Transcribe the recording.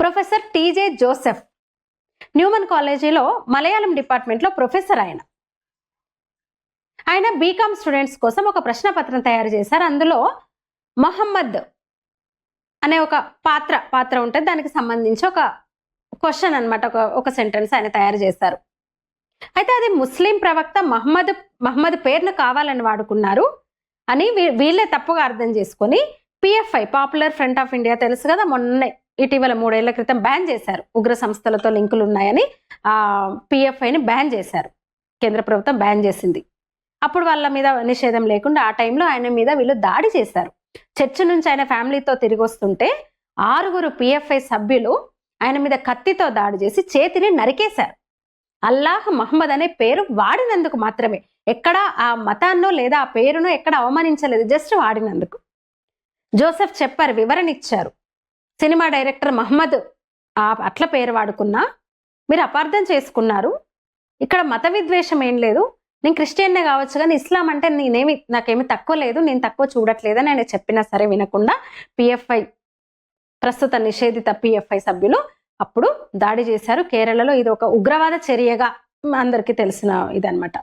Professor TJ Joseph Neumann కాలేజీలో మలయాళం డిపార్ట్మెంట్లో professor. ఆయన బీకామ్ స్టూడెంట్స్ కోసం ఒక ప్రశ్నపత్రం తయారు చేశారు. అందులో మొహమ్మద్ అనే ఒక పాత్ర ఉంటుంది, దానికి సంబంధించి ఒక క్వశ్చన్ అనమాట, ఒక సెంటెన్స్ ఆయన తయారు చేశారు. అయితే అది ముస్లిం ప్రవక్త మహమ్మద్ పేరును కావాలని వాడుకున్నారు అని వీళ్ళే తప్పుగా అర్థం చేసుకొని PFI, popular front of India తెలుసు కదా, మొన్నే ఇటీవల 3 ఏళ్ల క్రితం బ్యాన్ చేశారు. ఉగ్ర సంస్థలతో లింకులు ఉన్నాయని ఆ పిఎఫ్ఐని బ్యాన్ చేశారు. కేంద్ర ప్రభుత్వం బ్యాన్ చేసింది. అప్పుడు వాళ్ళ మీద నిషేధం లేకుండా ఆ టైంలో ఆయన మీద వీళ్ళు దాడి చేశారు. చర్చ్ నుంచి ఆయన ఫ్యామిలీతో తిరిగి వస్తుంటే 6 పిఎఫ్ఐ సభ్యులు ఆయన మీద కత్తితో దాడి చేసి చేతిని నరికేశారు. అల్లాహ్ మహమ్మద్ అనే పేరు వాడినందుకు మాత్రమే, ఎక్కడ ఆ మతాన్నో లేదా ఆ పేరునో ఎక్కడ అవమానించలేదు, జస్ట్ వాడినందుకు. జోసెఫ్ చెప్పారు, వివరణ ఇచ్చారు. సినిమా డైరెక్టర్ మహమ్మద్ అట్ల పేరు వాడుకున్నా మీరు అపార్థం చేసుకున్నారు, ఇక్కడ మత విద్వేషం ఏం లేదు, నేను క్రిస్టియన్నే కావచ్చు కానీ ఇస్లాం అంటే నాకేమి తక్కువ లేదు, నేను తక్కువ చూడట్లేదని ఆయన చెప్పినా సరే వినకుండా పిఎఫ్ఐ, ప్రస్తుత నిషేధిత పిఎఫ్ఐ సభ్యులు అప్పుడు దాడి చేశారు. కేరళలో ఇది ఒక ఉగ్రవాద చర్యగా అందరికీ తెలిసిన ఇదన్నమాట.